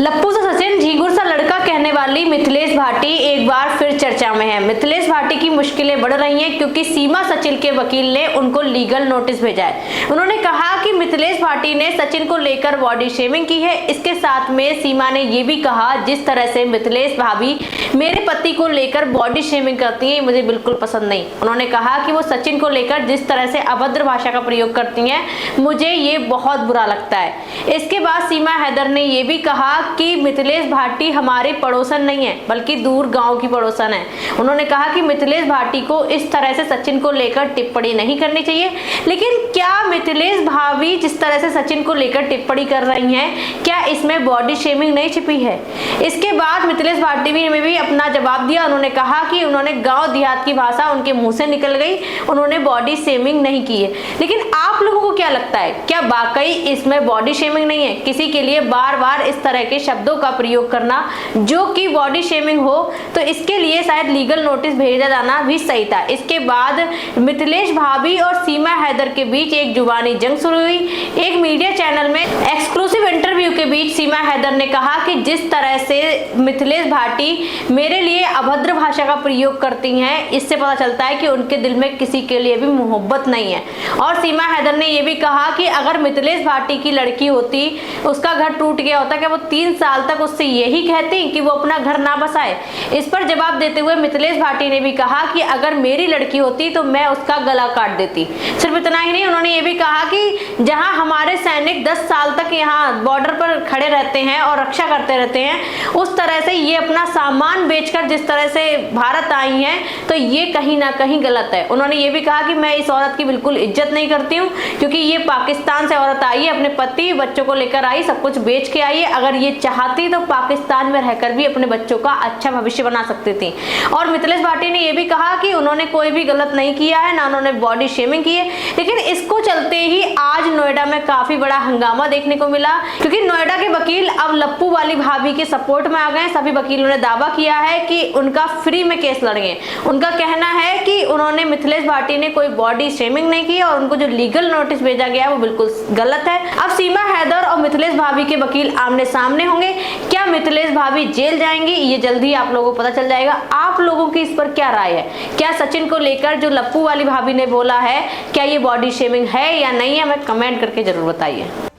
लप्पू से सचिन झींगुर सा लड़का कहने वाली मिथिलेश भाटी एक बार फिर चर्चा में है। मिथिलेश भाटी की मुश्किलें बढ़ रही हैं क्योंकि सीमा सचिन के वकील ने उनको लीगल नोटिस भेजा है। उन्होंने कहा कि मिथिलेश भाटी ने सचिन को लेकर बॉडी शेमिंग की है। इसके साथ में सीमा ने यह भी कहा, जिस तरह से मिथिलेश भाभी मेरे पति को लेकर बॉडी शेमिंग करती है मुझे बिल्कुल पसंद नहीं। उन्होंने कहा कि वो सचिन को लेकर जिस तरह से अभद्र भाषा का प्रयोग करती हैं मुझे ये बहुत बुरा लगता है। इसके बाद सीमा हैदर ने यह भी कहा कि मिथिलेश भाटी हमारे पड़ोसन नहीं है बल्कि दूर गांव की पड़ोसन है। उन्होंने कहा कि मिथिलेश भाटी को इस तरह से सचिन को लेकर टिप्पणी नहीं करनी चाहिए। लेकिन क्या मिथिलेश भाभी जिस तरह से सचिन को लेकर टिप्पणी कर रही हैं, क्या इसमें बॉडी शेमिंग नहीं छिपी है? इसके बाद मिथिलेश भाटी ने भी अपना जवाब दिया। उन्होंने कहा कि उन्होंने गांव देहात की भाषा उनके मुंह से निकल गई, उन्होंने बॉडी शेमिंग नहीं की है। लेकिन आप लोगों को क्या लगता है, क्या वाकई इसमें बॉडी शेमिंग नहीं है? किसी के लिए बार बार इस तरह के शब्दों का प्रयोग करना जो कि बॉडी शेमिंग हो, तो इसके लिए शायद लीगल नोटिस भेजा जाना भी सही था। इसके बाद मिथिलेश भाभी और सीमा हैदर के बीच एक जुबानी जंग शुरू हुई। एक मीडिया चैनल में एक्सक्लूसिव इंटरव्यू के बीच सीमा हैदर ने कहा कि जिस तरह से मिथिलेश भाटी मेरे लिए अभद्र भाषा का प्रयोग करती हैं, इससे पता चलता है कि उनके दिल में किसी के लिए भी मोहब्बत नहीं है। और सीमा हैदर ने यह भी कहा कि अगर मिथिलेश भाटी की लड़की होती, उसका घर टूट गया होता, क्या वो 3 साल तक उससे यही कहती कि वो अपना घर ना बसाए? इस पर जवाब देते हुए मिथिलेश भाटी ने भी कहा कि अगर मेरी लड़की होती तो मैं उसका गला काट देती। सिर्फ इतना ही नहीं, उन्होंने ये भी कहा कि जहां हमारे सैनिक 10 साल तक यहाँ बॉर्डर पर खड़े रहते हैं और रक्षा करते रहते हैं, उस तरह से ये अपना सामान बेचकर जिस तरह से भारत आई हैं, तो ये कहीं ना कहीं गलत है। उन्होंने ये भी कहा कि मैं इस औरत की बिल्कुल इज्जत नहीं करती हूँ क्योंकि ये पाकिस्तान से औरत आई है, अपने पति बच्चों को लेकर आई, सब कुछ बेच के आई है। अगर ये चाहती तो पाकिस्तान में रहकर भी अपने बच्चों का अच्छा भविष्य बना सकती थी। और मिथिलेश भाटी ने यह भी कहा कि उन्होंने कोई भी गलत नहीं किया है, ना उन्होंने बॉडी शेमिंग की है। लेकिन इसको चलते ही आज नोएडा में काफी बड़ा हंगामा देखने को मिला क्योंकि नोएडा के वकील अब लप्पू वाली भाभी के सपोर्ट में आ गए। सभी वकीलों ने दावा किया है कि उनका फ्री में केस लड़ेंगे। उनका कहना है कि उन्होंने मिथिलेश भाटी ने कोई बॉडी शेमिंग नहीं की और उनको जो लीगल नोटिस भेजा गया है वो बिल्कुल गलत है। अब सीमा हैदर और मिथिलेश भाभी के वकील आमने सामने होंगे। क्या मिथिलेश भाभी जेल जाएंगी, ये जल्दी आप लोगों को पता चल जाएगा। आप लोगों की इस पर क्या राय है? क्या सचिन को लेकर जो लप्पू वाली भाभी ने बोला है, क्या ये बॉडी शेमिंग है या नहीं है? हमें कमेंट करके जरूर बताइए।